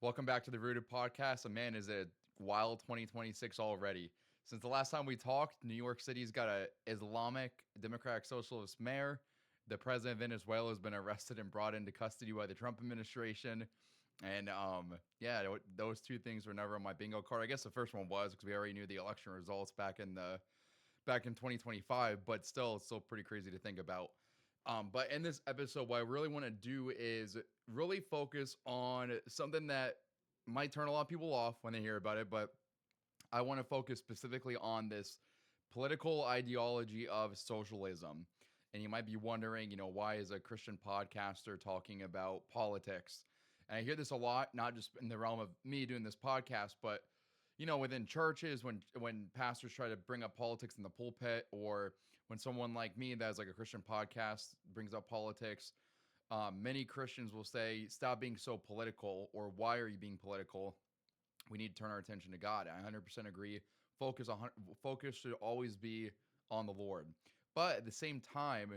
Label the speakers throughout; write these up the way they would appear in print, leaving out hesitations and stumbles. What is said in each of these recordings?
Speaker 1: Welcome back to the Rooted Podcast. And man, is it wild 2026 already. Since the last time we talked, New York City's got a Islamic democratic-socialist mayor. The president of Venezuela has been arrested and brought into custody by the Trump administration. And those two things were never on my bingo card. I guess the first one was because we already knew the election results back in 2025, but still, it's still pretty crazy to think about. But in this episode, what I really want to do is really focus on something that might turn a lot of people off when they hear about it, but I want to focus specifically on this political ideology of socialism. And you might be wondering, why is a Christian podcaster talking about politics? And I hear this a lot, not just in the realm of me doing this podcast, but within churches, when pastors try to bring up politics in the pulpit, or when someone like me that has like a Christian podcast brings up politics, many Christians will say, stop being so political, or why are you being political? We need to turn our attention to God. I 100% agree. Focus should always be on the Lord. But at the same time,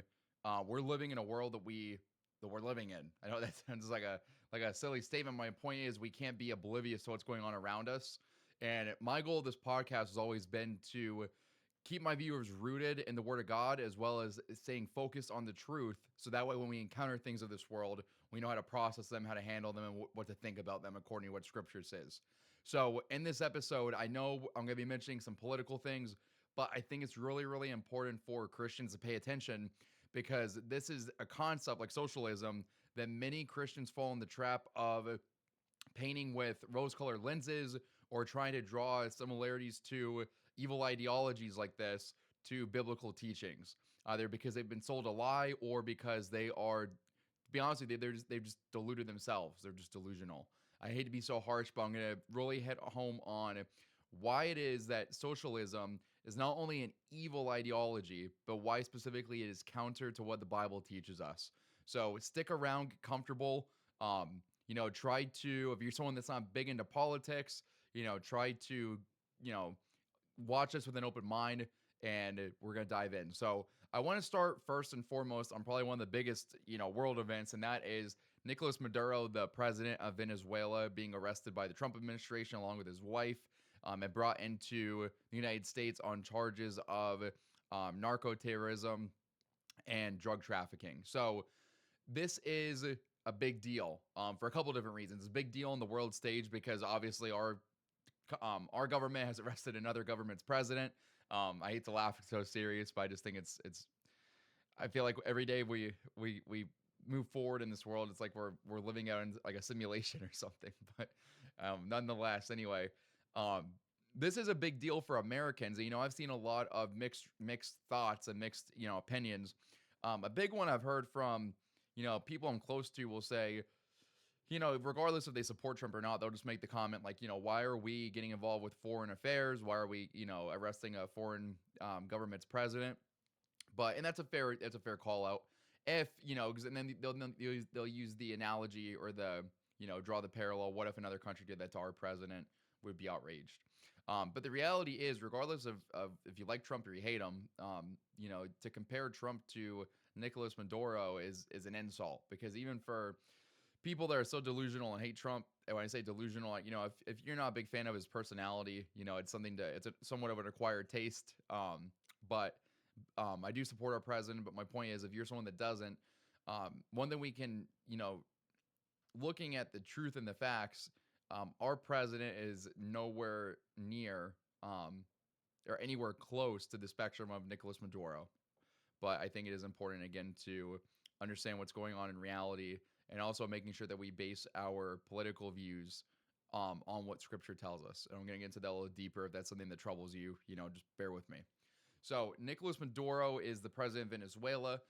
Speaker 1: we're living in a world that we're living in. I know that sounds like a silly statement. My point is we can't be oblivious to what's going on around us. And my goal of this podcast has always been to keep my viewers rooted in the Word of God, as well as staying focused on the truth. So that way, when we encounter things of this world, we know how to process them, how to handle them, and what to think about them according to what Scripture says. So in this episode, I know I'm going to be mentioning some political things, but I think it's really, really important for Christians to pay attention, because this is a concept like socialism that many Christians fall in the trap of painting with rose-colored lenses, or trying to draw similarities to evil ideologies like this to biblical teachings, either because they've been sold a lie, or because they are, to be honest with you, they've just deluded themselves. They're just delusional. I hate to be so harsh, but I'm going to really hit home on why it is that socialism is not only an evil ideology, but why specifically it is counter to what the Bible teaches us. So stick around, get comfortable. Try to, if you're someone that's not big into politics, try to, watch us with an open mind, and we're going to dive in. So I want to start first and foremost on probably one of the biggest, world events, and that is Nicolás Maduro, the president of Venezuela, being arrested by the Trump administration along with his wife, and brought into the United States on charges of narco-terrorism and drug trafficking. So this is a big deal for a couple of different reasons. It's a big deal on the world stage because obviously our government has arrested another government's president. I hate to laugh, it's so serious, but I just think it's. I feel like every day we move forward in this world, it's like we're living out in like a simulation or something. But nonetheless, anyway, this is a big deal for Americans. I've seen a lot of mixed thoughts and mixed opinions. A big one I've heard from people I'm close to will say, regardless if they support Trump or not, they'll just make the comment like, why are we getting involved with foreign affairs? Why are we, arresting a foreign government's president? And that's a fair call out. If, because and then they'll use the analogy or the, draw the parallel. What if another country did that to our president? Would be outraged. But the reality is, regardless of if you like Trump or you hate him, to compare Trump to Nicolás Maduro is an insult, because even for people that are so delusional and hate Trump, and when I say delusional, if you're not a big fan of his personality, it's somewhat of an acquired taste. But I do support our president. But my point is, if you're someone that doesn't, one thing we can, looking at the truth and the facts, our president is nowhere near or anywhere close to the spectrum of Nicolás Maduro. But I think it is important, again, to understand what's going on in reality, and also making sure that we base our political views on what Scripture tells us. And I'm going to get into that a little deeper. If that's something that troubles you, just bear with me. So Nicolás Maduro is the president of Venezuela.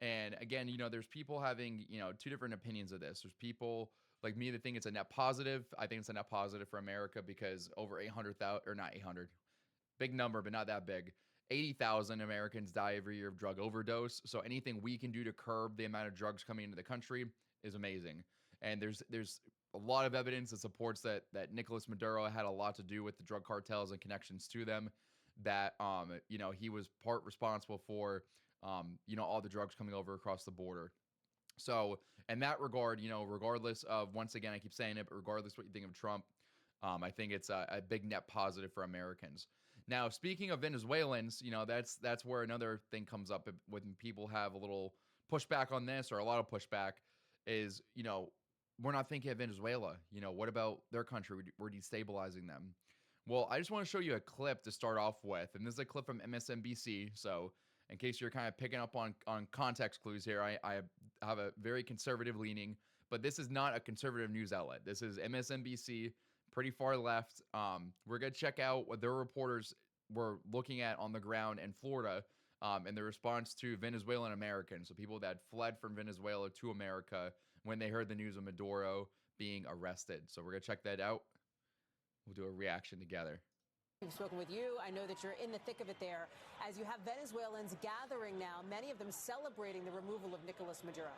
Speaker 1: And again, there's people having, two different opinions of this. There's people like me that think it's a net positive. I think it's a net positive for America because over 800,000, or not 800, big number, but not that big. 80,000 Americans die every year of drug overdose. So anything we can do to curb the amount of drugs coming into the country is amazing. And there's a lot of evidence that supports that Nicolás Maduro had a lot to do with the drug cartels and connections to them, that he was part responsible for all the drugs coming over across the border. So in that regard, regardless of, once again, I keep saying it, but regardless what you think of Trump, I think it's a big net positive for Americans. Now, speaking of Venezuelans, that's where another thing comes up when people have a little pushback on this, or a lot of pushback, is, we're not thinking of Venezuela. What about their country? We're destabilizing them. Well, I just want to show you a clip to start off with, and this is a clip from MSNBC. So, in case you're kind of picking up on context clues here, I have a very conservative leaning, but this is not a conservative news outlet. This is MSNBC, pretty far left. We're gonna check out what their reporters were looking at on the ground in Florida, and the response to Venezuelan Americans, so people that fled from Venezuela to America when they heard the news of Maduro being arrested. So we're gonna check that out. We'll do a reaction together.
Speaker 2: We've spoken with you. I know that you're in the thick of it there as you have Venezuelans gathering now, many of them celebrating the removal of Nicolás Maduro.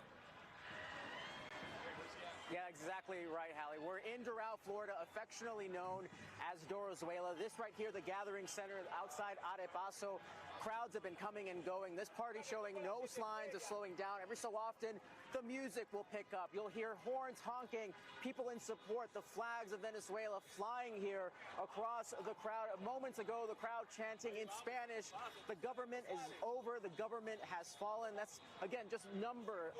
Speaker 3: Yeah, exactly right, Hallie. We're in Doral, Florida, affectionately known as Dorozuela. This right here, the gathering center outside Arepaso. Crowds have been coming and going. This party showing no signs of slowing down. Every so often, the music will pick up. You'll hear horns honking, people in support, the flags of Venezuela flying here across the crowd. Moments ago, the crowd chanting in Spanish, the government is over, the government has fallen. That's, again, just a number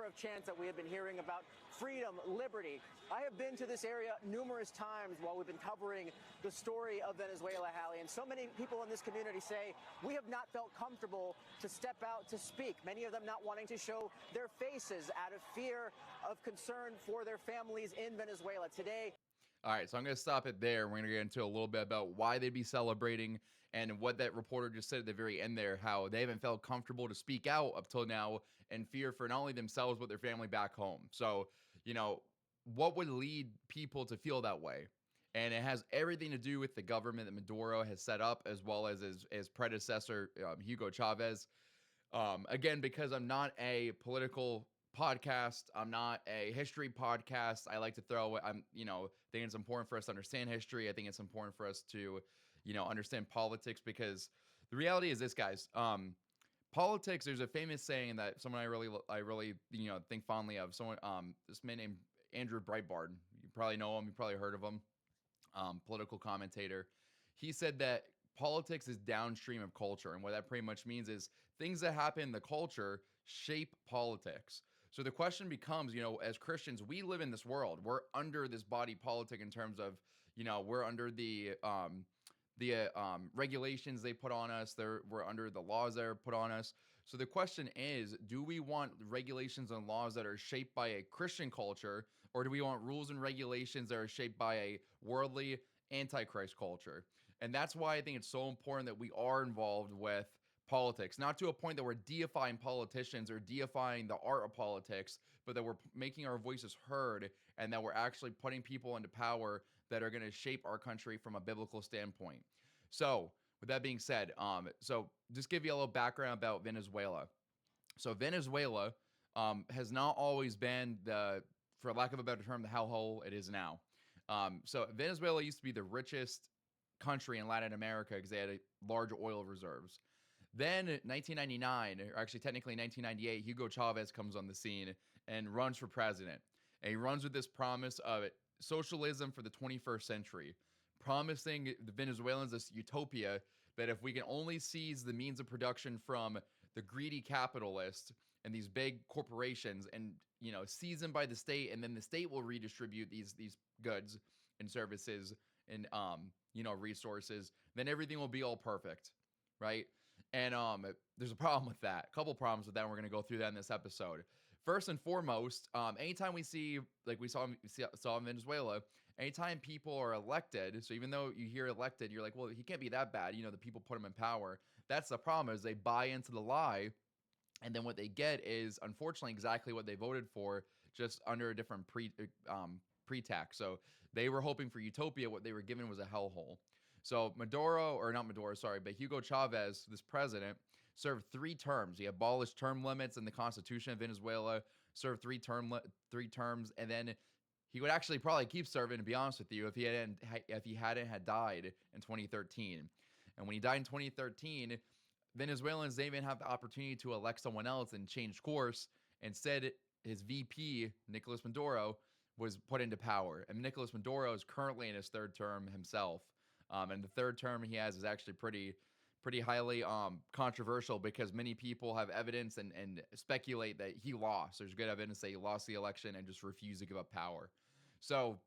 Speaker 3: of chants that we have been hearing about freedom, liberty. I have been to this area numerous times while we've been covering the story of Venezuela, Hallie, and so many people in this community say we have not felt comfortable to step out to speak, many of them not wanting to show their faces out of fear of concern for their families in Venezuela today.
Speaker 1: All right, so I'm going to stop it there. We're going to get into a little bit about why they'd be celebrating and what that reporter just said at the very end there, how they haven't felt comfortable to speak out up till now in fear for not only themselves, but their family back home. So, what would lead people to feel that way? And it has everything to do with the government that Maduro has set up, as well as his predecessor, Hugo Chavez. Again, because I'm not a political podcast, I'm not a history podcast, I like to throw, think it's important for us to understand history. I think it's important for us to, understand politics, because the reality is this, guys. Politics, there's a famous saying that someone I really think fondly of. Someone, this man named Andrew Breitbart. You probably know him. You probably heard of him. Political commentator. He said that politics is downstream of culture, and what that pretty much means is things that happen in the culture shape politics. So the question becomes, as Christians, we live in this world. We're under this body politic in terms of, we're under the regulations they put on us. We're under the laws that are put on us. So the question is, do we want regulations and laws that are shaped by a Christian culture, or do we want rules and regulations that are shaped by a worldly antichrist culture? And that's why I think it's so important that we are involved with politics, not to a point that we're deifying politicians or deifying the art of politics, but that we're making our voices heard, and that we're actually putting people into power that are going to shape our country from a biblical standpoint. So with that being said, so just give you a little background about Venezuela. So Venezuela has not always been for lack of a better term, the hellhole it is now. So Venezuela used to be the richest country in Latin America because they had large oil reserves. Then 1999, or actually technically 1998, Hugo Chavez comes on the scene and runs for president. And he runs with this promise of socialism for the 21st century, promising the Venezuelans this utopia that if we can only seize the means of production from the greedy capitalists and these big corporations and, seize them by the state, and then the state will redistribute these goods and services and, resources, then everything will be all perfect, right? And there's a problem with that, a couple problems with that, and we're going to go through that in this episode. First and foremost, anytime we see, like we saw in Venezuela, anytime people are elected, so even though you hear elected, you're like, well, he can't be that bad. The people put him in power. That's the problem, is they buy into the lie, and then what they get is, unfortunately, exactly what they voted for, just under a different pretext. So they were hoping for utopia. What they were given was a hellhole. So Hugo Chavez, this president, served 3 terms. He abolished term limits in the Constitution of Venezuela, served 3 terms, and then he would actually probably keep serving, to be honest with you, if he hadn't had died in 2013. And when he died in 2013, Venezuelans didn't even have the opportunity to elect someone else and change course. Instead, his VP, Nicolás Maduro, was put into power. And Nicolás Maduro is currently in his third term himself. And the third term he has is actually pretty highly controversial because many people have evidence and speculate that he lost. There's good evidence that he lost the election and just refused to give up power. So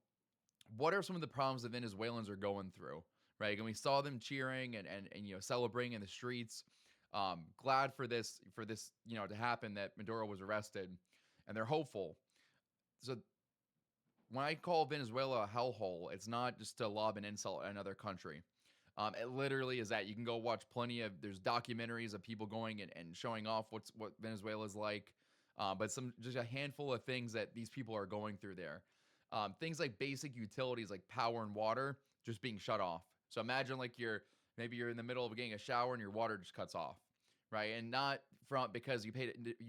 Speaker 1: what are some of the problems that Venezuelans are going through, right? And we saw them cheering and celebrating in the streets. Glad for this to happen, that Maduro was arrested, and they're hopeful. So when I call Venezuela a hellhole, it's not just to lob an insult at another country. It literally is that. You can go watch there's documentaries of people going and showing off what Venezuela is like, but just a handful of things that these people are going through there. Things like basic utilities like power and water just being shut off. So imagine like maybe you're in the middle of getting a shower and your water just cuts off, right? And not because you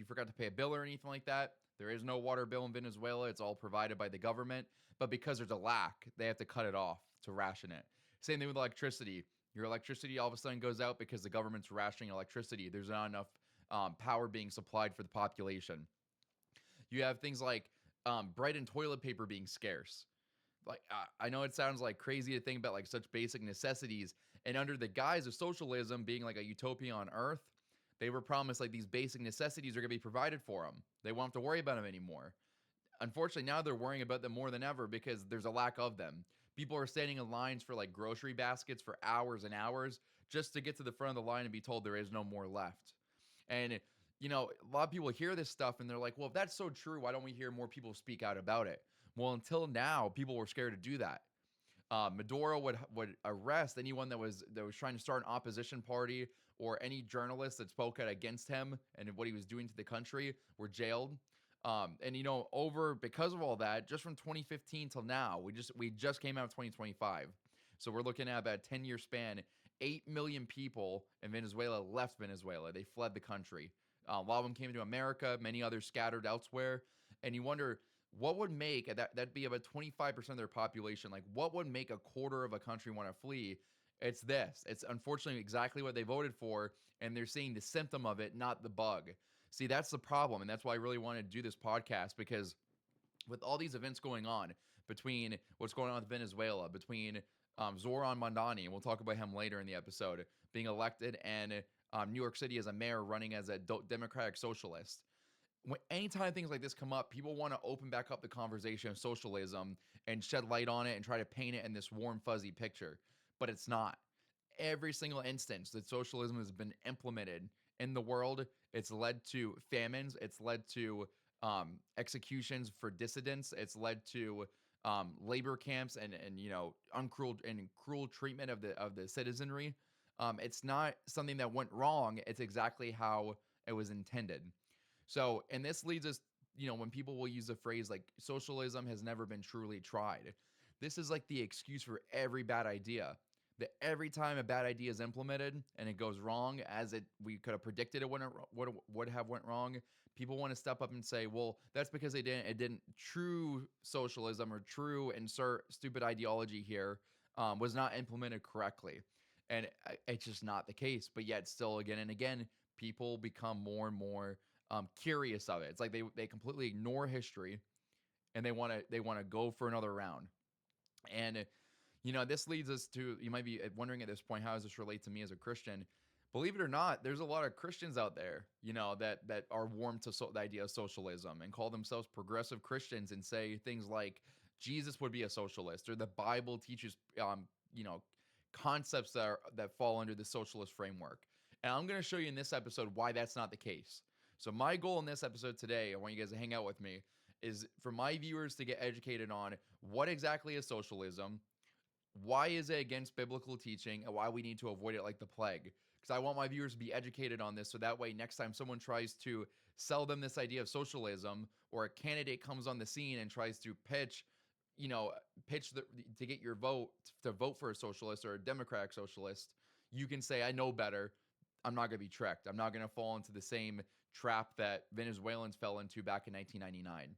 Speaker 1: forgot to pay a bill or anything like that. There is no water bill in Venezuela. It's all provided by the government, but because there's a lack, they have to cut it off to ration it. Same thing with electricity. Your electricity all of a sudden goes out because the government's rationing electricity. There's not enough power being supplied for the population. You have things like bread and toilet paper being scarce. Like I know it sounds like crazy to think about like such basic necessities, and under the guise of socialism being like a utopia on earth, they were promised like these basic necessities are going to be provided for them. They won't have to worry about them anymore. Unfortunately, now they're worrying about them more than ever because there's a lack of them. People are standing in lines for like grocery baskets for hours and hours just to get to the front of the line and be told there is no more left. And a lot of people hear this stuff and they're like, well, if that's so true, why don't we hear more people speak out about it? Well, until now, people were scared to do that. Maduro would arrest anyone that was trying to start an opposition party, or any journalists that spoke out against him and what he was doing to the country were jailed. Because of all that, just from 2015 till now, we just came out of 2025. So we're looking at about a 10-year span. 8 million people in Venezuela left Venezuela. They fled the country. A lot of them came to America, many others scattered elsewhere. And you wonder, what would make that'd be about 25% of their population. Like, what would make a quarter of a country want to flee? It's this. It's unfortunately exactly what they voted for, and they're seeing the symptom of it, not the bug. See, that's the problem, and that's why I really wanted to do this podcast, because with all these events going on, between what's going on with Venezuela, between Zohran Mamdani, and we'll talk about him later in the episode, being elected, and New York City as a mayor running as a democratic-socialist. Anytime things like this come up, people want to open back up the conversation of socialism and shed light on it and try to paint it in this warm, fuzzy picture. But it's not. Every single instance that socialism has been implemented in the world, it's led to famines. It's led to executions for dissidents. It's led to labor camps and cruel treatment of the citizenry. It's not something that went wrong. It's exactly how it was intended. So, and this leads us, when people will use the phrase like socialism has never been truly tried, this is like the excuse for every bad idea. That every time a bad idea is implemented and it goes wrong, we could have predicted it would have went wrong, people want to step up and say, well, that's because it didn't. True socialism or true insert stupid ideology here was not implemented correctly. And it's just not the case. But yet still, again and again, people become more and more curious of it. It's like they completely ignore history and they want to go for another round. And this leads us to, you might be wondering at this point, how does this relate to me as a Christian? Believe it or not, there's a lot of Christians out there, that are warm to the idea of socialism and call themselves progressive Christians and say things like Jesus would be a socialist, or the Bible teaches, concepts that fall under the socialist framework. And I'm going to show you in this episode why that's not the case. So my goal in this episode today, I want you guys to hang out with me, is for my viewers to get educated on what exactly is socialism, why is it against biblical teaching, and why we need to avoid it like the plague. Because I want my viewers to be educated on this, so that way next time someone tries to sell them this idea of socialism, or a candidate comes on the scene and tries to pitch to get your vote, to vote for a socialist or a democratic socialist, you can say, I know better. I'm not going to be tricked. I'm not going to fall into the same trap that Venezuelans fell into back in 1999.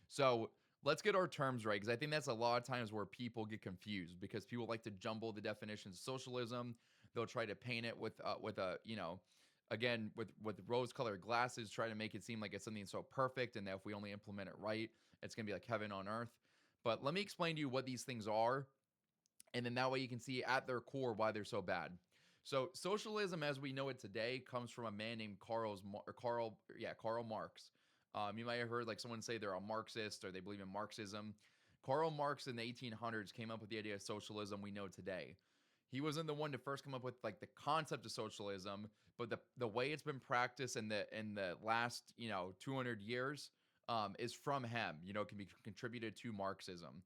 Speaker 1: So let's get our terms right, because I think that's a lot of times where people get confused, because people like to jumble the definitions of socialism. They'll try to paint it with a again, with rose-colored glasses, trying to make it seem like it's something so perfect and that if we only implement it right, it's going to be like heaven on earth. But let me explain to you what these things are, and then that way you can see at their core why they're so bad. So socialism, as we know it today, comes from a man named Karl Marx. You might have heard like someone say they're a Marxist or they believe in Marxism. Karl Marx in the 1800s came up with the idea of socialism we know today. He wasn't the one to first come up with like the concept of socialism, but the way it's been practiced in the last 200 years is from him. Can be contributed to Marxism.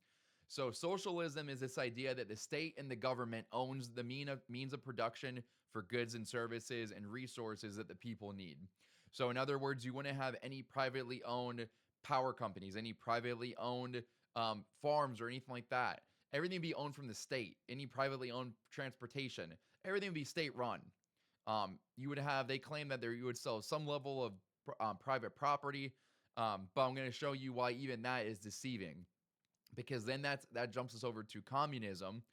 Speaker 1: So socialism is this idea that the state and the government owns the means of production for goods and services and resources that the people need. So in other words, you wouldn't have any privately owned power companies, any privately owned farms or anything like that. Everything would be owned from the state. Any privately owned transportation, everything would be state run. They claim that you would sell some level of private property, but I'm going to show you why even that is deceiving. Because then that jumps us over to communism.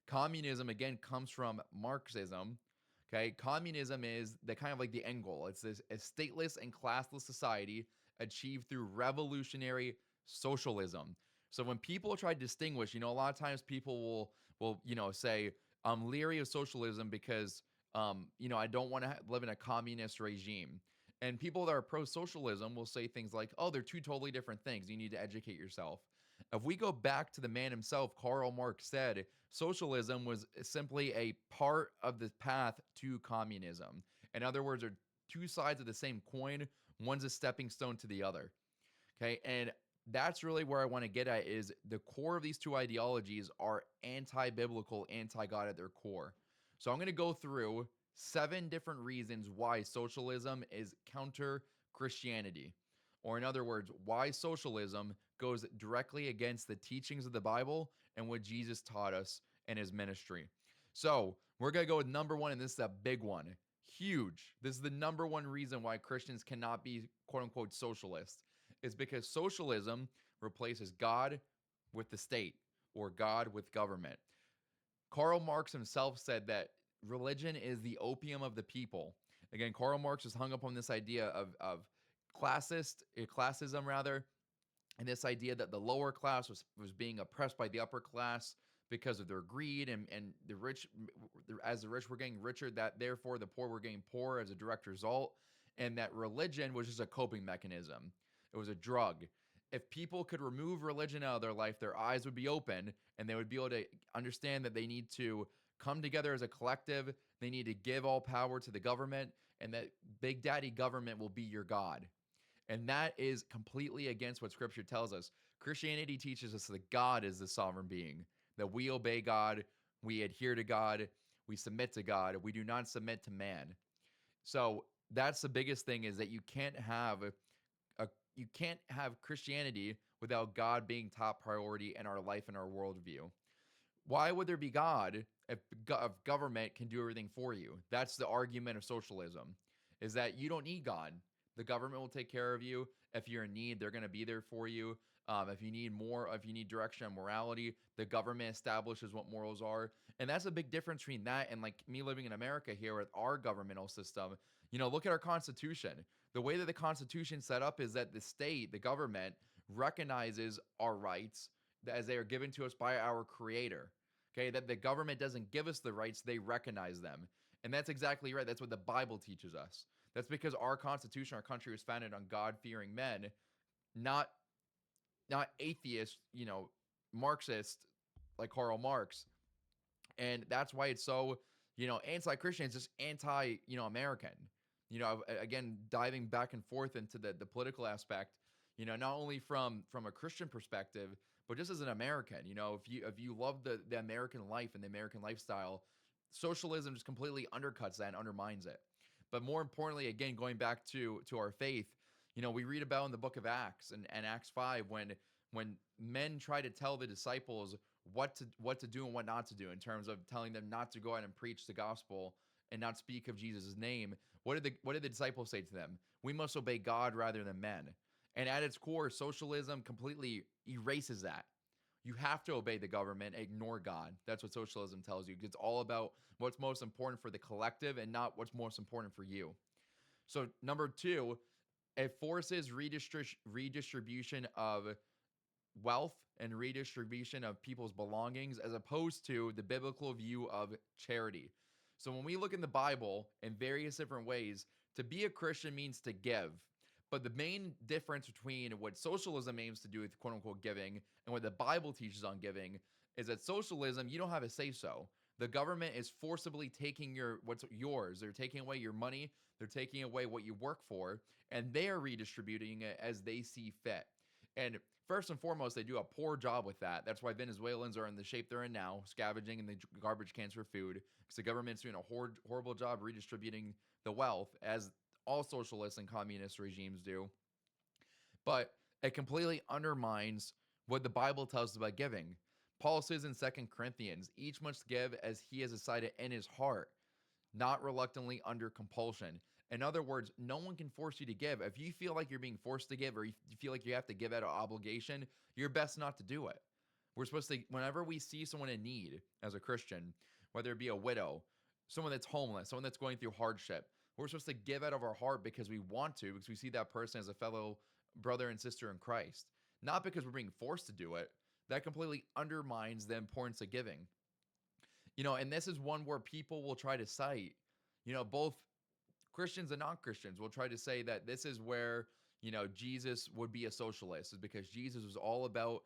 Speaker 1: Communism, again, comes from Marxism. Okay, communism is the kind of like the end goal. It's a stateless and classless society achieved through revolutionary socialism. So when people try to distinguish, a lot of times people will say, I'm leery of socialism because, I don't want to live in a communist regime. And people that are pro-socialism will say things like, oh, they're two totally different things. You need to educate yourself. If we go back to the man himself, Karl Marx said socialism was simply a part of the path to communism. In other words, they're two sides of the same coin. One's a stepping stone to the other. Okay, and that's really where I want to get at is the core of these two ideologies are anti-biblical, anti-God at their core. So I'm going to go through 7 different reasons why socialism is counter-Christianity. Or in other words, why socialism goes directly against the teachings of the Bible and what Jesus taught us in his ministry. So we're going to go with number 1, and this is a big one. Huge. This is the number 1 reason why Christians cannot be quote-unquote socialist. Is because socialism replaces God with the state or God with government. Karl Marx himself said that religion is the opium of the people. Again, Karl Marx is hung up on this idea of classism rather, and this idea that the lower class was being oppressed by the upper class because of their greed, and the rich, as the rich were getting richer, that therefore the poor were getting poorer as a direct result, and that religion was just a coping mechanism. It was a drug. If people could remove religion out of their life, their eyes would be open and they would be able to understand that they need to come together as a collective. They need to give all power to the government, and that Big Daddy government will be your God. And that is completely against what Scripture tells us. Christianity teaches us that God is the sovereign being, that we obey God, we adhere to God, we submit to God, we do not submit to man. So that's the biggest thing, is that you can't have Christianity without God being top priority in our life and our worldview. Why would there be God if government can do everything for you? That's the argument of socialism, is that you don't need God. The government will take care of you. If you're in need, they're going to be there for you. If you need direction and morality, the government establishes what morals are. And that's a big difference between that and like me living in America here with our governmental system. Look at our Constitution. The way that the Constitution is set up is that the state, the government, recognizes our rights as they are given to us by our Creator. Okay, that the government doesn't give us the rights, they recognize them. And that's exactly right. That's what the Bible teaches us. That's because our Constitution, our country, was founded on God-fearing men, not atheist, Marxist like Karl Marx. And that's why it's so, anti-Christian. It's just anti-American. Again, diving back and forth into the political aspect, not only from a Christian perspective, but just as an American, if you love the American life and the American lifestyle, socialism just completely undercuts that and undermines it. But more importantly, again, going back to our faith, we read about in the book of Acts and Acts 5 when men try to tell the disciples what to do and what not to do in terms of telling them not to go out and preach the gospel and not speak of Jesus' name. What did the disciples say to them? We must obey God rather than men. And at its core, socialism completely erases that. You have to obey the government, ignore God. That's what socialism tells you. It's all about what's most important for the collective and not what's most important for you. So number two, it forces redistribution of wealth and redistribution of people's belongings as opposed to the biblical view of charity. So when we look in the Bible in various different ways, to be a Christian means to give. But the main difference between what socialism aims to do with quote unquote giving and what the Bible teaches on giving is that socialism, you don't have a say so. The government is forcibly taking what's yours. They're taking away your money, they're taking away what you work for, and they are redistributing it as they see fit. And first and foremost, they do a poor job with that. That's why Venezuelans are in the shape they're in now, scavenging in the garbage cans for food, because the government's doing a horrible job redistributing the wealth, as all socialist and communist regimes do. But it completely undermines what the Bible tells us about giving. Paul says in 2 Corinthians, each must give as he has decided in his heart, not reluctantly under compulsion. In other words, no one can force you to give. If you feel like you're being forced to give or you feel like you have to give out of obligation, you're best not to do it. We're supposed to, whenever we see someone in need as a Christian, whether it be a widow, someone that's homeless, someone that's going through hardship, we're supposed to give out of our heart because we want to, because we see that person as a fellow brother and sister in Christ, not because we're being forced to do it. That completely undermines the importance of giving. And this is one where people will try to cite, both Christians and non-Christians will try to say that this is where, Jesus would be a socialist, is because Jesus was all about,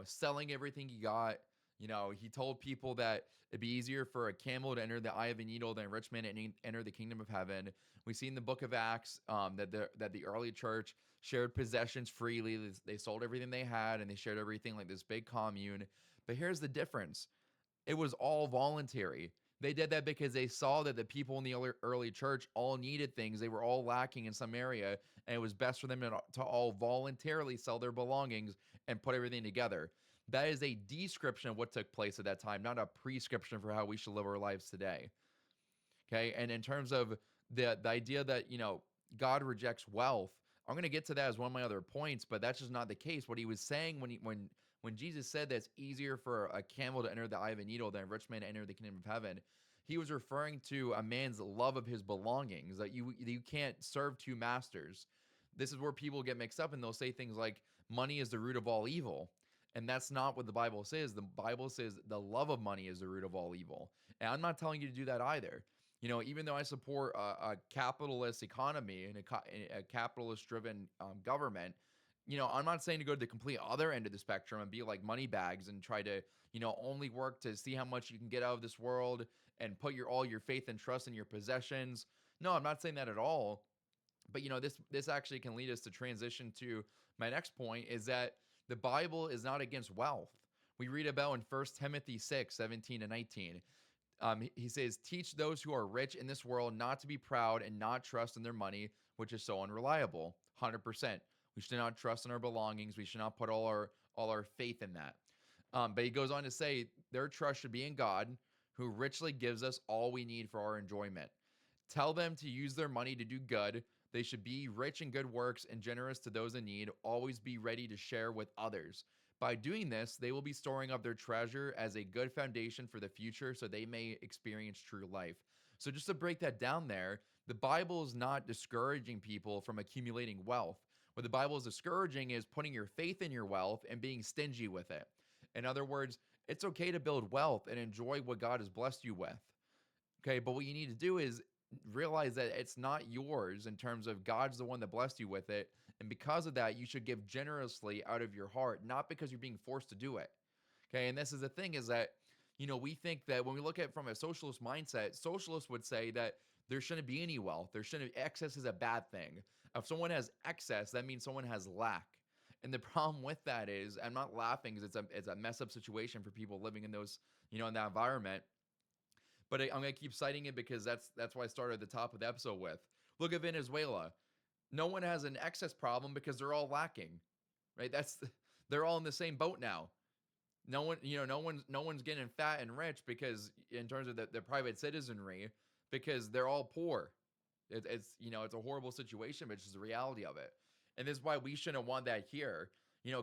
Speaker 1: selling everything he got. He told people that it'd be easier for a camel to enter the eye of a needle than a rich man to enter the kingdom of heaven. We see in the book of Acts that the early church shared possessions freely. They sold everything they had and they shared everything like this big commune. But here's the difference. It was all voluntary. They did that because they saw that the people in the early church all needed things. They were all lacking in some area, and it was best for them to all voluntarily sell their belongings and put everything together. That is a description of what took place at that time, not a prescription for how we should live our lives today. Okay, and in terms of the idea that, God rejects wealth, I'm going to get to that as one of my other points, but that's just not the case. What he was saying when Jesus said that it's easier for a camel to enter the eye of a needle than a rich man to enter the kingdom of heaven, he was referring to a man's love of his belongings, that you can't serve two masters. This is where people get mixed up, and they'll say things like money is the root of all evil. And that's not what the Bible says. The Bible says the love of money is the root of all evil. And I'm not telling you to do that either. Even though I support a capitalist economy and a capitalist-driven government, I'm not saying to go to the complete other end of the spectrum and be like money bags and try to, only work to see how much you can get out of this world and put all your faith and trust in your possessions. No, I'm not saying that at all. But, this actually can lead us to transition to my next point, is that the Bible is not against wealth. We read about in 1 Timothy 6:17-19. He says, teach those who are rich in this world not to be proud and not trust in their money, which is so unreliable. 100%. We should not trust in our belongings. We should not put all our faith in that. But he goes on to say their trust should be in God, who richly gives us all we need for our enjoyment. Tell them to use their money to do good. They should be rich in good works and generous to those in need. Always be ready to share with others. By doing this, they will be storing up their treasure as a good foundation for the future so they may experience true life. So just to break that down there, the Bible is not discouraging people from accumulating wealth. What the Bible is discouraging is putting your faith in your wealth and being stingy with it. In other words, it's okay to build wealth and enjoy what God has blessed you with. Okay, but what you need to do is realize that it's not yours in terms of God's the one that blessed you with it. And because of that, you should give generously out of your heart, not because you're being forced to do it. Okay, and this is the thing is that, we think that when we look at it from a socialist mindset, socialists would say that there shouldn't be any wealth. Excess is a bad thing. If someone has excess, that means someone has lack. And the problem with that is, I'm not laughing because it's a mess up situation for people living in those, in that environment. But I'm going to keep citing it because that's why I started at the top of the episode with. Look at Venezuela. No one has an excess problem because they're all lacking, right? They're all in the same boat now. No one's getting fat and rich because in terms of the private citizenry, because they're all poor. It's a horrible situation, but it's just the reality of it. And this is why we shouldn't want that here.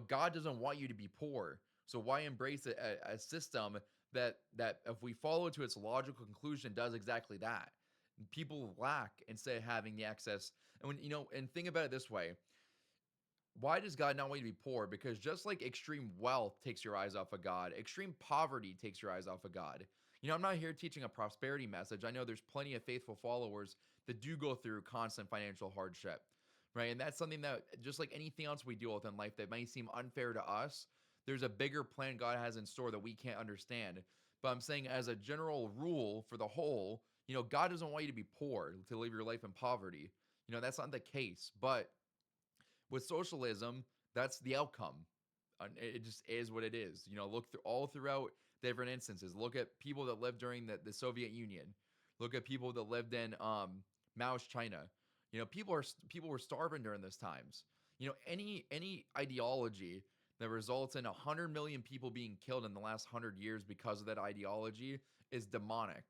Speaker 1: God doesn't want you to be poor. So why embrace a system that if we follow to its logical conclusion does exactly that? People lack instead of having the excess. And when, and think about it this way. Why does God not want you to be poor? Because just like extreme wealth takes your eyes off of God, extreme poverty takes your eyes off of God. I'm not here teaching a prosperity message. I know there's plenty of faithful followers that do go through constant financial hardship, right? And that's something that, just like anything else we deal with in life that might seem unfair to us, there's a bigger plan God has in store that we can't understand. But I'm saying, as a general rule for the whole, God doesn't want you to be poor, to live your life in poverty. That's not the case. But with socialism, that's the outcome. It just is what it is. Look all throughout different instances. Look at people that lived during the Soviet Union. Look at people that lived in Mao's China. People were starving during those times. Any ideology that results in 100 million people being killed in the last 100 years because of that ideology is demonic.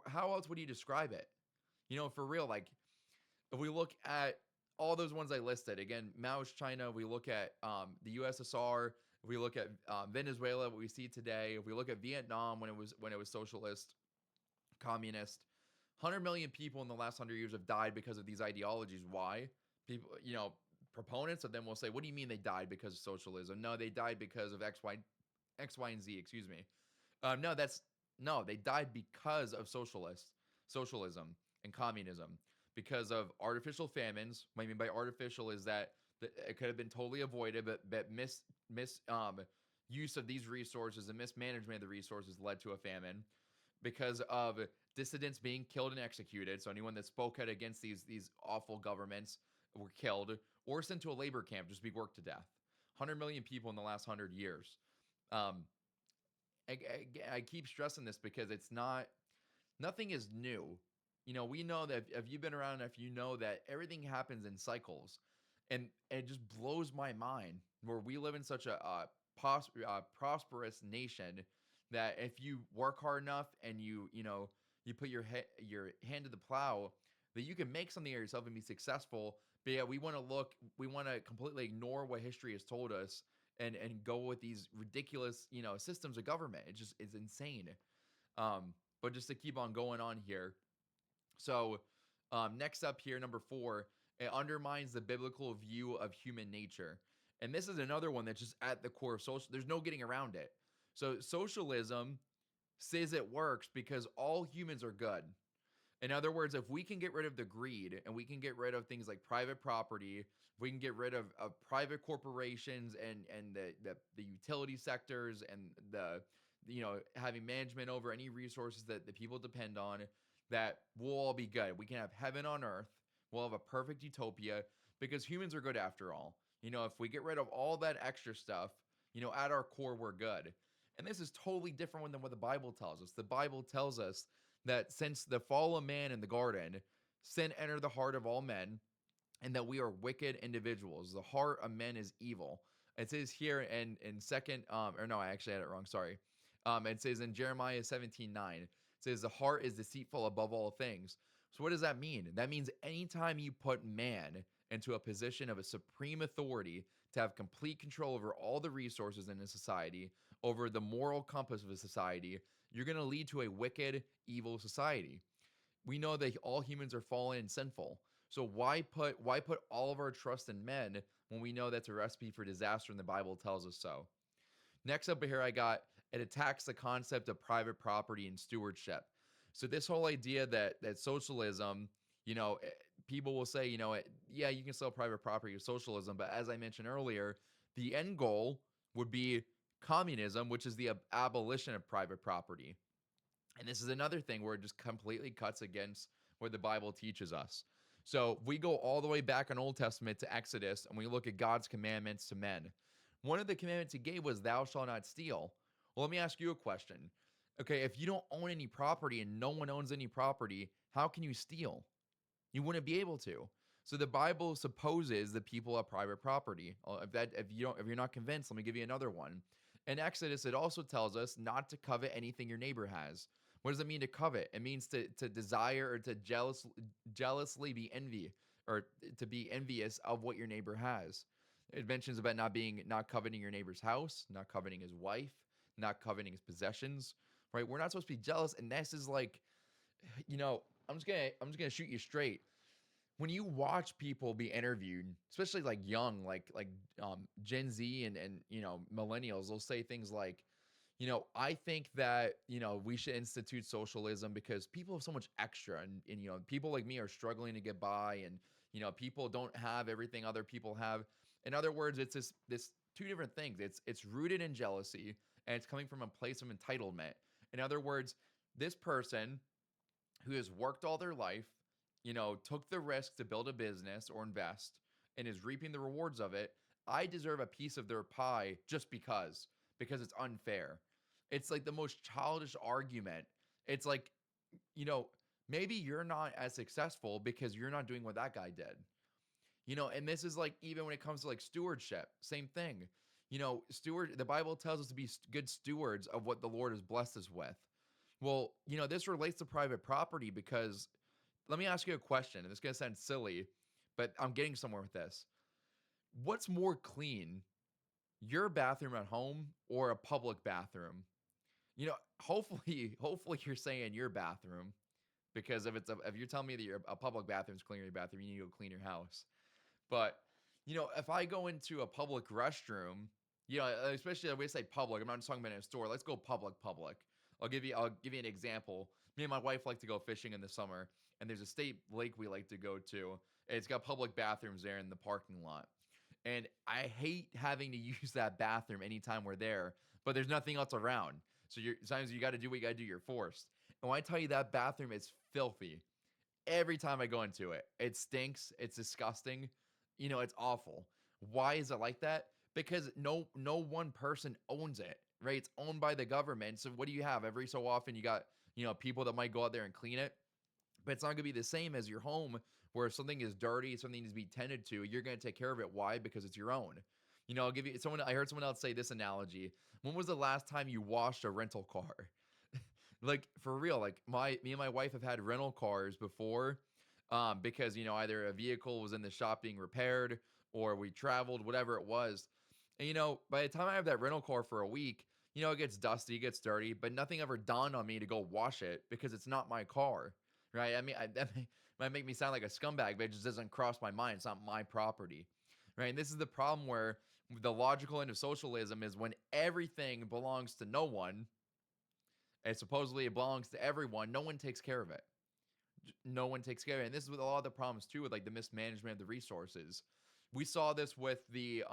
Speaker 1: How else would you describe it? For real, like, if we look at all those ones I listed, again, Mao's China, we look at the USSR, if we look at Venezuela, what we see today, if we look at Vietnam when it was socialist, communist, 100 million people in the last 100 years have died because of these ideologies. Why? People, proponents of them will say, what do you mean they died because of socialism? No, they died because of X, Y, and Z, excuse me. No, they died because of socialism and communism, because of artificial famines. What I mean by artificial is that it could have been totally avoided, but use of these resources and mismanagement of the resources led to a famine. Because of dissidents being killed and executed, so anyone that spoke out against these awful governments were killed or sent to a labor camp just to be worked to death. 100 million people in the last 100 years. I keep stressing this because nothing is new. We know that if you've been around enough, that everything happens in cycles. And it just blows my mind where we live in such a prosperous nation that if you work hard enough and you put your hand to the plow, that you can make something of yourself and be successful. But yeah, we want to completely ignore what history has told us and go with these ridiculous, systems of government. It's insane. But just to keep on going on here. So next up here, number 4, it undermines the biblical view of human nature. And this is another one that's just at the core of social. There's no getting around it. So socialism says it works because all humans are good. In other words, if we can get rid of the greed and we can get rid of things like private property, if we can get rid of private corporations and the utility sectors and having management over any resources that the people depend on, that we'll all be good. We can have heaven on earth. We'll have a perfect utopia because humans are good after all. If we get rid of all that extra stuff, at our core, we're good. And this is totally different than what the Bible tells us. The Bible tells us that since the fall of man in the garden, sin entered the heart of all men, and that we are wicked individuals. The heart of men is evil. It says here in second, or no, I actually had it wrong. Sorry. It says in Jeremiah 17:9, it says the heart is deceitful above all things. So what does that mean? That means anytime you put man into a position of a supreme authority to have complete control over all the resources in a society, over the moral compass of a society, you're going to lead to a wicked, evil society. We know that all humans are fallen and sinful. So why put all of our trust in men when we know that's a recipe for disaster and the Bible tells us so? Next up here, it attacks the concept of private property and stewardship. So this whole idea that socialism, people will say, yeah, you can sell private property with socialism, but as I mentioned earlier, the end goal would be communism, which is the abolition of private property. And this is another thing where it just completely cuts against what the Bible teaches us. So we go all the way back in Old Testament to Exodus, and we look at God's commandments to men. One of the commandments he gave was, thou shalt not steal. Well, let me ask you a question. Okay, if you don't own any property and no one owns any property, how can you steal? You wouldn't be able to. So the Bible supposes that people have private property. If you're not convinced, let me give you another one. In Exodus, it also tells us not to covet anything your neighbor has. What does it mean to covet? It means to desire or to jealously be to be envious of what your neighbor has. It mentions about not coveting your neighbor's house, not coveting his wife, not coveting his possessions, right? We're not supposed to be jealous. And this is like, I'm just gonna shoot you straight. When you watch people be interviewed, especially like young, Gen Z and millennials, they'll say things like, I think that we should institute socialism because people have so much extra, and people like me are struggling to get by, and people don't have everything other people have. In other words, it's this two different things. It's rooted in jealousy, and it's coming from a place of entitlement. In other words, this person who has worked all their life, took the risk to build a business or invest and is reaping the rewards of it, I deserve a piece of their pie just because it's unfair. It's like the most childish argument. It's like, you know, maybe you're not as successful because you're not doing what that guy did. And this is like even when it comes to like stewardship, same thing. The Bible tells us to be good stewards of what the Lord has blessed us with. Well, this relates to private property because let me ask you a question, and this is going to sound silly, but I'm getting somewhere with this. What's more clean, your bathroom at home or a public bathroom? Hopefully you're saying your bathroom, because if you're telling me that a public bathroom's cleaner your bathroom, you need to go clean your house. But if I go into a public restroom, especially when I say public, I'm not just talking about in a store. Let's go public. I'll give you an example. Me and my wife like to go fishing in the summer, and there's a state lake we like to go to. It's got public bathrooms there in the parking lot. And I hate having to use that bathroom anytime we're there, but there's nothing else around. So sometimes you got to do what you got to do. You're forced. And when I tell you that bathroom is filthy, every time I go into it, it stinks. It's disgusting. It's awful. Why is it like that? Because no one person owns it, right? It's owned by the government. So what do you have? Every so often you got, people that might go out there and clean it, but it's not going to be the same as your home where if something is dirty, something needs to be tended to, you're going to take care of it. Why? Because it's your own. I'll give you I heard someone else say this analogy. When was the last time you washed a rental car? Like for real, like me and my wife have had rental cars before, because, either a vehicle was in the shop being repaired or we traveled, whatever it was. And, by the time I have that rental car for a week, it gets dusty, it gets dirty, but nothing ever dawned on me to go wash it because it's not my car, right? I mean, that might make me sound like a scumbag, but it just doesn't cross my mind. It's not my property, right? And this is the problem where the logical end of socialism is when everything belongs to no one, and supposedly it belongs to everyone, no one takes care of it. No one takes care of it. And this is with a lot of the problems too, with like the mismanagement of the resources. We saw this with the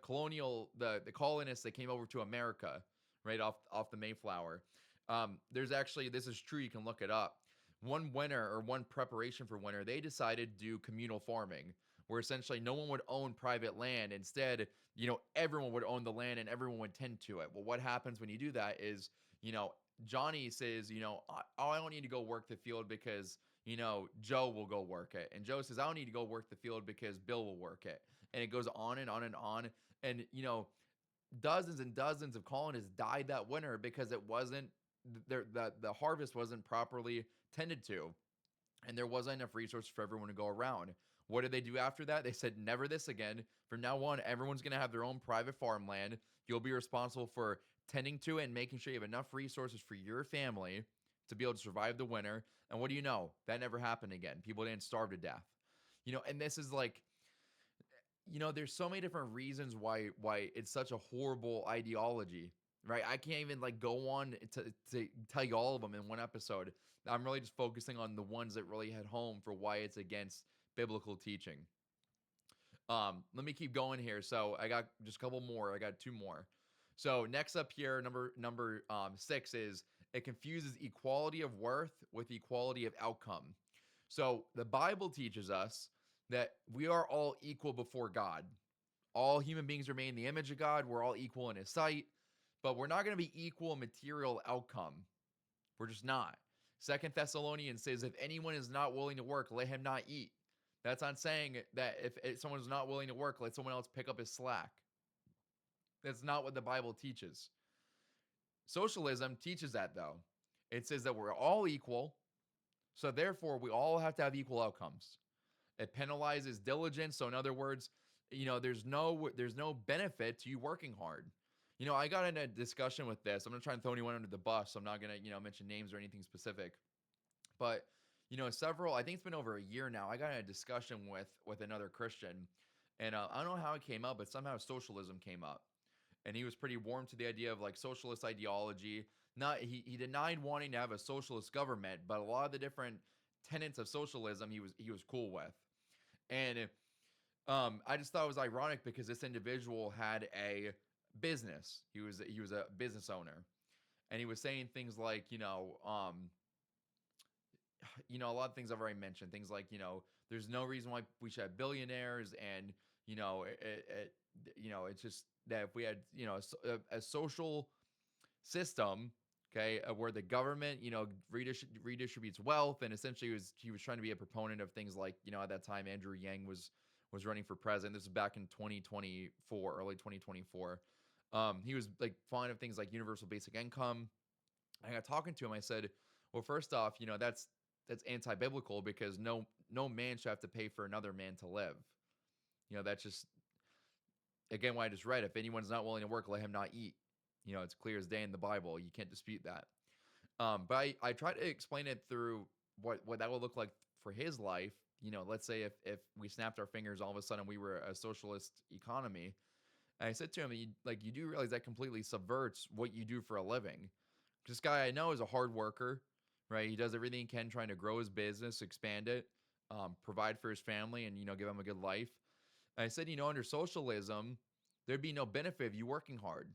Speaker 1: colonists that came over to America, right off the Mayflower. There's actually, this is true, you can look it up. One winter or one preparation for winter, they decided to do communal farming, where essentially no one would own private land. Instead, everyone would own the land and everyone would tend to it. Well, what happens when you do that is, Johnny says, I don't need to go work the field because, Joe will go work it. And Joe says, I don't need to go work the field because Bill will work it. And it goes on and on and on. And, dozens and dozens of colonists died that winter because it wasn't, the harvest wasn't properly tended to. And there wasn't enough resources for everyone to go around. What did they do after that? They said, never this again. From now on, everyone's going to have their own private farmland. You'll be responsible for tending to it and making sure you have enough resources for your family to be able to survive the winter. And what do you know? That never happened again. People didn't starve to death. And this is like, there's so many different reasons why it's such a horrible ideology, right? I can't even like go on to tell you all of them in one episode. I'm really just focusing on the ones that really hit home for why it's against biblical teaching. Let me keep going here. So I got just a couple more. I got two more. So next up here, number 6 is it confuses equality of worth with equality of outcome. So the Bible teaches us that we are all equal before God. All human beings are made in the image of God. We're all equal in his sight, but we're not going to be equal in material outcome. We're just not. 2 Thessalonians says, if anyone is not willing to work, let him not eat. That's not saying that if someone's not willing to work, let someone else pick up his slack. That's not what the Bible teaches. Socialism teaches that, though. It says that we're all equal, so therefore we all have to have equal outcomes. It penalizes diligence. So in other words, there's no benefit to you working hard. I got in a discussion with this. I'm going to try and throw anyone under the bus. So I'm not going to, mention names or anything specific. But, I think it's been over a year now. I got in a discussion with another Christian, and I don't know how it came up, but somehow socialism came up. And he was pretty warm to the idea of like socialist ideology. Not he denied wanting to have a socialist government, but a lot of the different tenets of socialism he was cool with. And I just thought it was ironic because this individual had a business. He was a business owner, and he was saying things like, a lot of things I've already mentioned. Things like, there's no reason why we should have billionaires, and it's just that if we had, a social system, okay, where the government, redistributes wealth, and essentially he was trying to be a proponent of things like, at that time Andrew Yang was running for president. This is back in 2024, early 2024. He was like fond of things like universal basic income. I got talking to him. I said, well, first off, that's anti-biblical, because no man should have to pay for another man to live. That's just, again, what I just read. If anyone's not willing to work, let him not eat. It's clear as day in the Bible. You can't dispute that. But I try to explain it through what that would look like for his life. Let's say if we snapped our fingers, all of a sudden we were a socialist economy. And I said to him, you do realize that completely subverts what you do for a living. This guy I know is a hard worker, right? He does everything he can trying to grow his business, expand it, provide for his family, and, give him a good life. And I said, under socialism, there'd be no benefit of you working hard.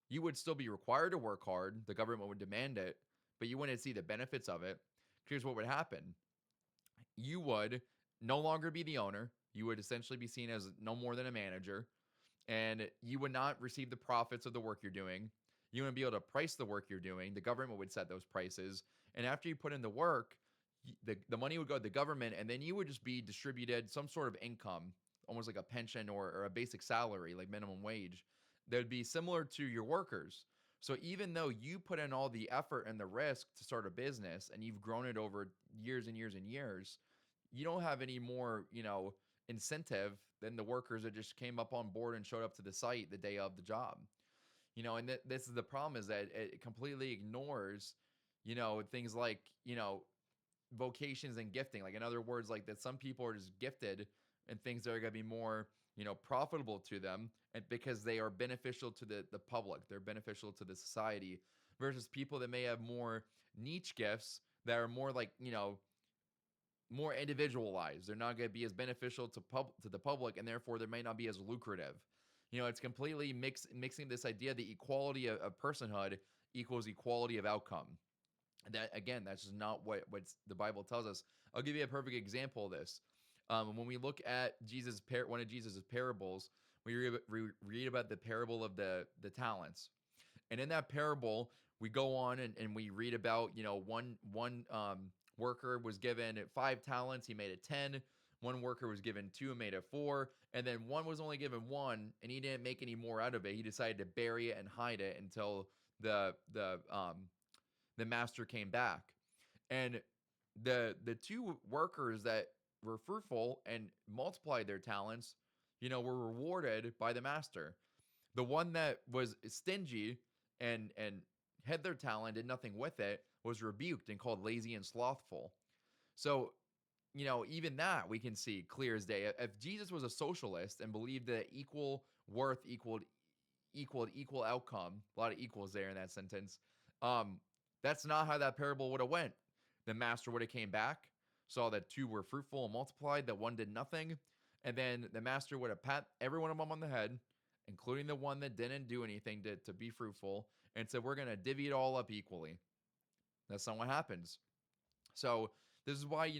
Speaker 1: You would still be required to work hard. The government would demand it, but you wouldn't see the benefits of it. Here's what would happen. You would no longer be the owner. You would essentially be seen as no more than a manager, and you would not receive the profits of the work you're doing. You wouldn't be able to price the work you're doing. The government would set those prices. And after you put in the work, the money would go to the government, and then you would just be distributed some sort of income, almost like a pension or a basic salary, like minimum wage, that would be similar to your workers. So even though you put in all the effort and the risk to start a business, and you've grown it over years and years and years, you don't have any more, incentive than the workers that just came up on board and showed up to the site the day of the job. And this is the problem, is that it completely ignores, things like, vocations and gifting. Like, in other words, like that some people are just gifted and things that are going to be more, profitable to them, and because they are beneficial to the public, they're beneficial to the society, versus people that may have more niche gifts that are more like, more individualized. They're not going to be as beneficial to the public, and therefore they may not be as lucrative. It's completely mixing this idea that equality of personhood equals equality of outcome. That, again, that's just not what the Bible tells us. I'll give you a perfect example of this. When we look at one of Jesus' parables, we read about the parable of the talents. And in that parable, we go on and we read about, one worker was given 5 talents, he made it 10. One worker was given 2 and made it 4. And then one was only given 1, and he didn't make any more out of it. He decided to bury it and hide it until the master came back. And the 2 workers that were fruitful and multiplied their talents, were rewarded by the master. The one that was stingy and had their talent, did nothing with it, was rebuked and called lazy and slothful. So, even that we can see clear as day. If Jesus was a socialist and believed that equal worth equaled equal outcome, a lot of equals there in that sentence, that's not how that parable would have went. The master would have came back, saw that 2 were fruitful and multiplied, that 1 did nothing, and then the master would have pat every one of them on the head, including the one that didn't do anything to be fruitful, and said, we're going to divvy it all up equally. That's not what happens. So this is why,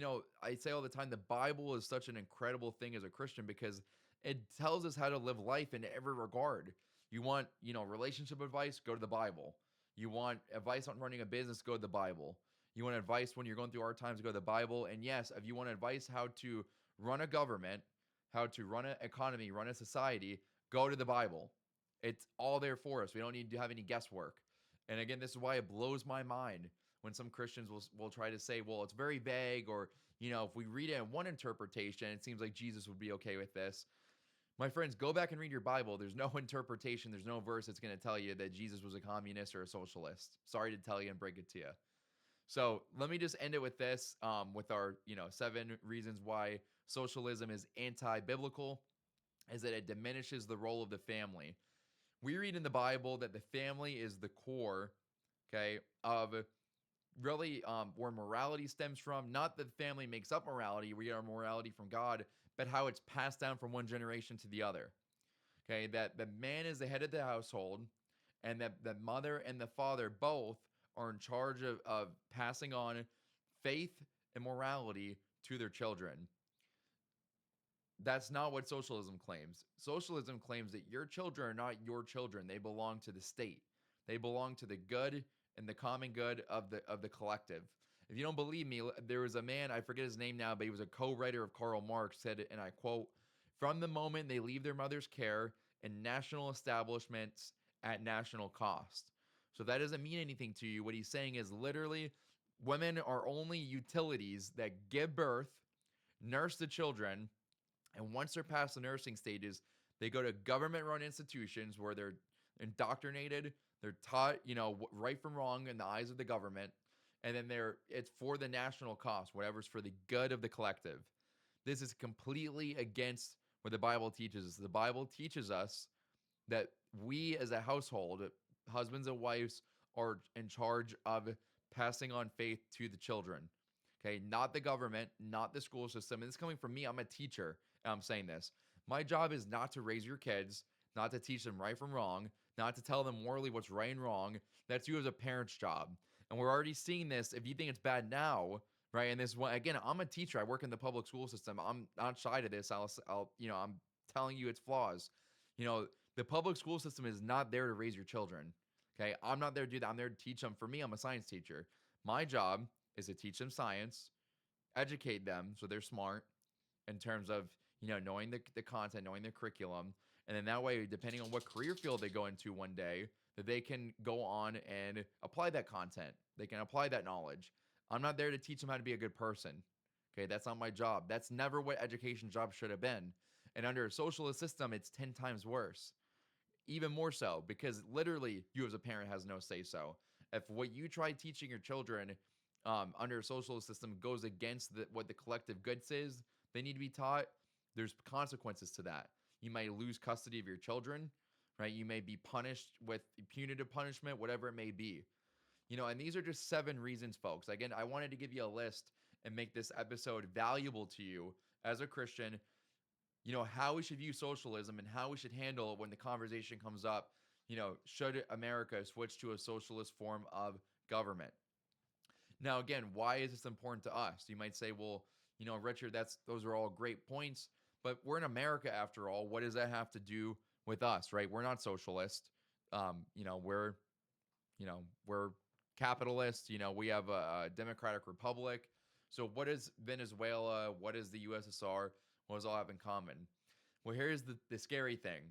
Speaker 1: I say all the time, the Bible is such an incredible thing as a Christian, because it tells us how to live life in every regard. You want, relationship advice, go to the Bible. You want advice on running a business, go to the Bible. You want advice when you're going through hard times, go to the Bible. And yes, if you want advice how to run a government, how to run an economy, run a society, go to the Bible. It's all there for us. We don't need to have any guesswork. And again, this is why it blows my mind when some Christians will try to say, well, it's very vague, or, if we read it in one interpretation, it seems like Jesus would be okay with this. My friends, go back and read your Bible. There's no interpretation. There's no verse that's going to tell you that Jesus was a communist or a socialist. Sorry to tell you and break it to you. So let me just end it with this, with our, 7 reasons why socialism is anti-biblical, is that it diminishes the role of the family. We read in the Bible that the family is the core, okay, of really where morality stems from. Not that the family makes up morality, we get our morality from God, but how it's passed down from one generation to the other. Okay, that the man is the head of the household, and that the mother and the father both are in charge of passing on faith and morality to their children. That's not what socialism claims. Socialism claims that your children are not your children. They belong to the state. They belong to the good and the common good of the collective. If you don't believe me, there was a man, I forget his name now, but he was a co-writer of Karl Marx, said, and I quote, "From the moment they leave their mother's care in national establishments at national cost." So that doesn't mean anything to you. What he's saying is literally women are only utilities that give birth, nurse the children, and once they're past the nursing stages, they go to government-run institutions where they're indoctrinated, they're taught, right from wrong in the eyes of the government, and then it's for the national cost, whatever's for the good of the collective. This is completely against what the Bible teaches us. The Bible teaches us that we as a household, husbands and wives, are in charge of passing on faith to the children. Okay, not the government, not the school system. And this is coming from me. I'm a teacher, and I'm saying this. My job is not to raise your kids, not to teach them right from wrong, not to tell them morally what's right and wrong. That's you as a parent's job. And we're already seeing this. If you think it's bad now, right? And this one, again, I'm a teacher. I work in the public school system. I'm not shy to this. I'm telling you its flaws. The public school system is not there to raise your children. Okay, I'm not there to do that. I'm there to teach them. For me, I'm a science teacher. My job is to teach them science, educate them so they're smart in terms of, knowing the content, knowing the curriculum. And then that way, depending on what career field they go into one day, that they can go on and apply that content. They can apply that knowledge. I'm not there to teach them how to be a good person. Okay, that's not my job. That's never what education job should have been. And under a socialist system, it's 10 times worse. Even more so, because literally you as a parent has no say so. If what you try teaching your children under a socialist system goes against what the collective good says they need to be taught, there's consequences to that. You might lose custody of your children, right? You may be punished with punitive punishment, whatever it may be. And these are just 7 reasons, folks. Again, I wanted to give you a list and make this episode valuable to you as a Christian, how we should view socialism and how we should handle it when the conversation comes up, should America switch to a socialist form of government? Now, again, why is this important to us? You might say, well, Richard, those are all great points, but we're in America after all. What does that have to do with us, right? We're not socialist. We're capitalist. We have a democratic republic. So what is Venezuela? What is the USSR? What does all have in common? Well, here's the scary thing.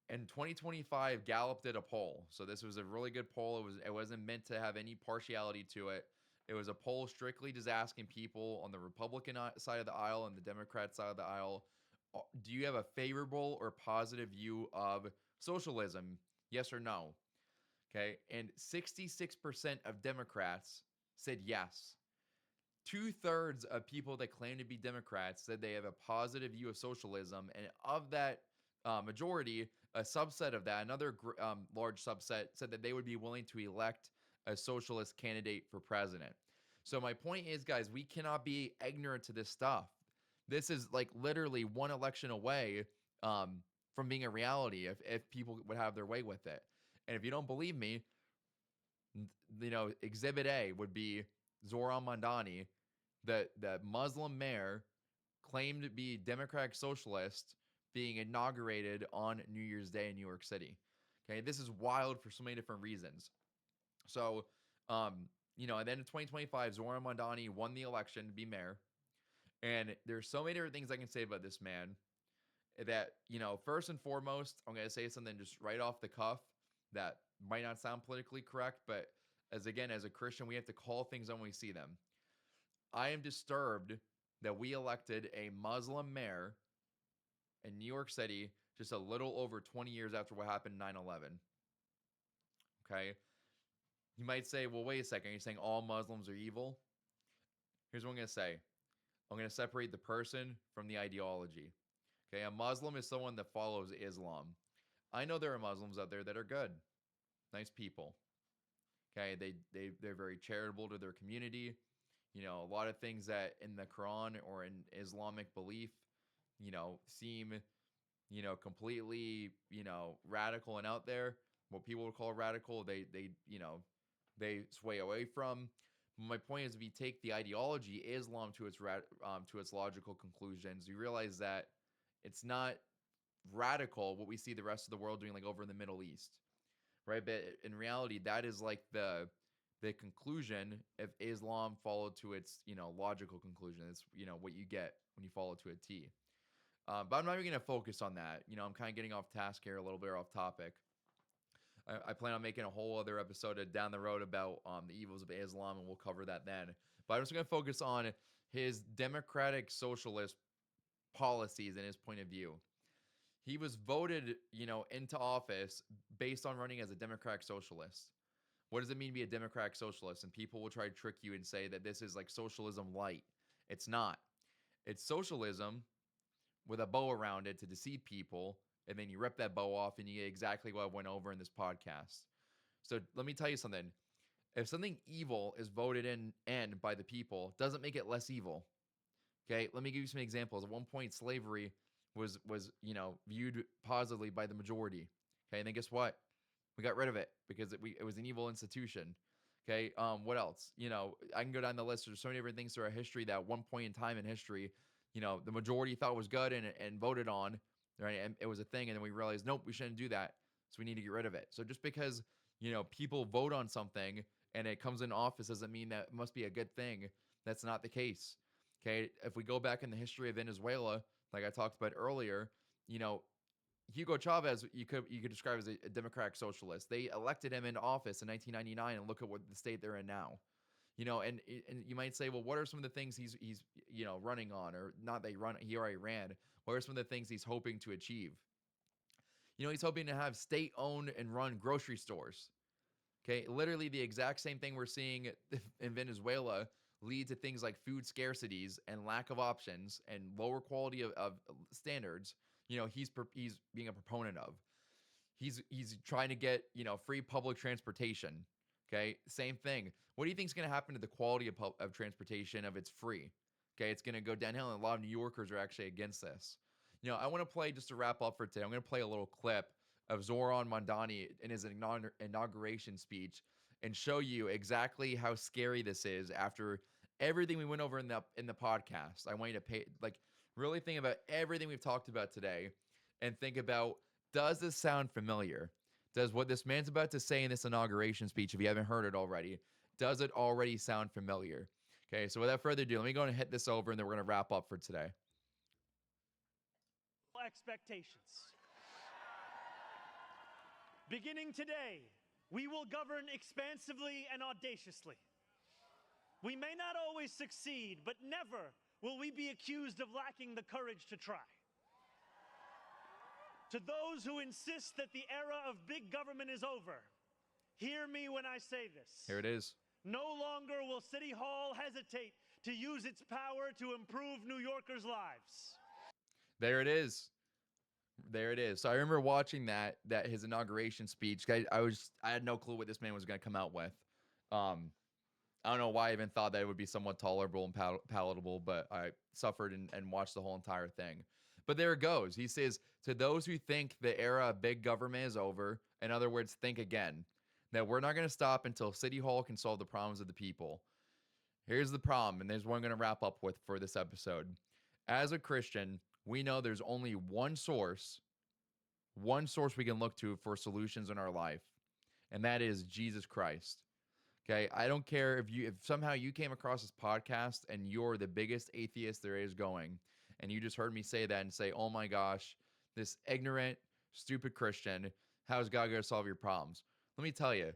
Speaker 1: In 2025, Gallup did a poll. So this was a really good poll. It wasn't meant to have any partiality to it. It was a poll strictly just asking people on the Republican side of the aisle and the Democrat side of the aisle, do you have a favorable or positive view of socialism? Yes or no? Okay. And 66% of Democrats said yes. 2/3 of people that claim to be Democrats said they have a positive view of socialism. And of that majority, a subset of that, another large subset, said that they would be willing to elect a socialist candidate for president. So my point is, guys, we cannot be ignorant to this stuff. This is like literally one election away from being a reality if people would have their way with it. And if you don't believe me, Exhibit A would be Zohran Mamdani, the Muslim mayor, claimed to be democratic socialist, being inaugurated on New Year's Day in New York City. Okay, this is wild for so many different reasons. So, and then in 2025, Zohran Mamdani won the election to be mayor. And there's so many different things I can say about this man that, first and foremost, I'm going to say something just right off the cuff that might not sound politically correct, but as a Christian, we have to call things when we see them. I am disturbed that we elected a Muslim mayor in New York City just a little over 20 years after what happened 9/11. Okay? You might say, well, wait a second. Are you saying all Muslims are evil? Here's what I'm going to say. I'm going to separate the person from the ideology. Okay, a Muslim is someone that follows Islam. I know there are Muslims out there that are good, nice people. Okay, they're very charitable to their community. You know, a lot of things that in the Quran or in Islamic belief, seem, completely, radical and out there. What people would call radical, they sway away from. My point is, if you take the ideology Islam to its logical conclusions, you realize that it's not radical what we see the rest of the world doing, like over in the Middle East, right? But in reality, that is like the conclusion if Islam followed to its logical conclusion. It's what you get when you follow to a T. But I'm not even going to focus on that. I'm kind of getting off task here a little bit, or off topic. I plan on making a whole other episode down the road about the evils of Islam, and we'll cover that then. But I'm just going to focus on his democratic socialist policies and his point of view. He was voted, into office based on running as a democratic socialist. What does it mean to be a democratic socialist? And people will try to trick you and say that this is like socialism light. It's not. It's socialism with a bow around it to deceive people, and then you rip that bow off and you get exactly what I went over in this podcast. So let me tell you something. If something evil is voted in by the people, doesn't make it less evil. Okay, let me give you some examples. At one point, slavery was viewed positively by the majority. Okay, and then guess what? We got rid of it because it was an evil institution. Okay, what else? I can go down the list. There's so many different things through our history that at one point in time in history, the majority thought was good and voted on, right? And it was a thing, and then we realized, nope, we shouldn't do that. So we need to get rid of it. So just because, people vote on something and it comes in office doesn't mean that it must be a good thing. That's not the case. Okay, if we go back in the history of Venezuela, like I talked about earlier, Hugo Chavez, you could describe as a democratic socialist. They elected him into office in 1999, and look at what the state they're in now. And you might say, well, what are some of the things he's running on, or not? He already ran. What are some of the things he's hoping to achieve? He's hoping to have state-owned and run grocery stores. Okay, literally the exact same thing we're seeing in Venezuela lead to things like food scarcities and lack of options and lower quality of standards. He's being a proponent of. He's trying to get free public transportation. Okay, same thing. What do you think is going to happen to the quality of transportation if it's free? Okay, it's going to go downhill, and a lot of New Yorkers are actually against this. I want to play, just to wrap up for today, I'm going to play a little clip of Zohran Mamdani in his inauguration speech and show you exactly how scary this is after everything we went over in the podcast. I want you to really think about everything we've talked about today and think about, does this sound familiar? Does what this man's about to say in this inauguration speech, if you haven't heard it already, does it already sound familiar? Okay, so without further ado, let me go and hit this over, and then we're going to wrap up for today.
Speaker 4: Expectations. Beginning today, we will govern expansively and audaciously. We may not always succeed, but never will we be accused of lacking the courage to try. To those who insist that the era of big government is over, hear me when I say this.
Speaker 1: Here it is.
Speaker 4: No longer will City Hall hesitate to use its power to improve New Yorkers' lives.
Speaker 1: There it is. There it is. So I remember watching that his inauguration speech. I had no clue what this man was going to come out with. I don't know why I even thought that it would be somewhat tolerable and palatable, but I suffered and watched the whole entire thing. But there it goes. He says, to those who think the era of big government is over, in other words, think again, that we're not going to stop until City Hall can solve the problems of the people. Here's the problem, and there's what I'm going to wrap up with for this episode. As a Christian, we know there's only one source we can look to for solutions in our life, and that is Jesus Christ. Okay, I don't care if somehow you came across this podcast and you're the biggest atheist there is going, and you just heard me say that and say, oh my gosh, this ignorant, stupid Christian, how's God going to solve your problems? Let me tell you,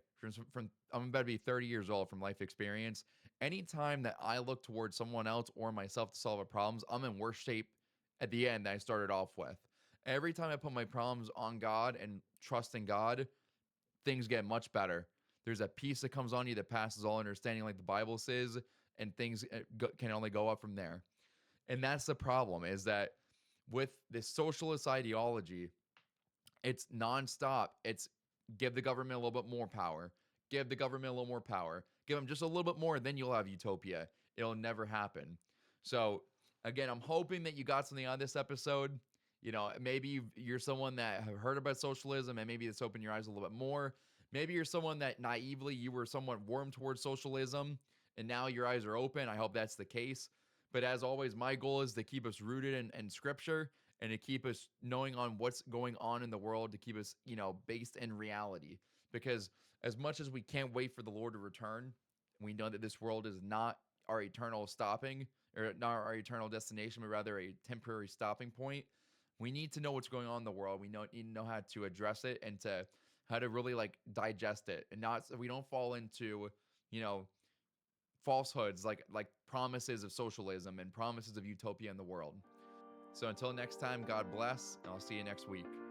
Speaker 1: from I'm about to be 30 years old from life experience, anytime that I look towards someone else or myself to solve a problems, I'm in worse shape at the end than I started off with. Every time I put my problems on God and trust in God, things get much better. There's a peace that comes on you that passes all understanding, like the Bible says, and things can only go up from there. And that's the problem, is that with this socialist ideology, it's nonstop. It's give the government a little bit more power, give the government a little more power, give them just a little bit more, then you'll have utopia. It'll never happen. So again, I'm hoping that you got something out of this episode. You know, maybe you're someone that have heard about socialism and maybe it's opened your eyes a little bit more. Maybe you're someone that naively, you were somewhat warm towards socialism and now your eyes are open. I hope that's the case. But as always, my goal is to keep us rooted in scripture and to keep us knowing on what's going on in the world, to keep us, you know, based in reality. Because as much as we can't wait for the Lord to return, we know that this world is not our eternal stopping, or not our eternal destination, but rather a temporary stopping point. We need to know what's going on in the world. We need to know how to address it and to how to really like digest it, and not so we don't fall into, you know, falsehoods like promises of socialism and promises of utopia in the world. So until next time, God bless, and I'll see you next week.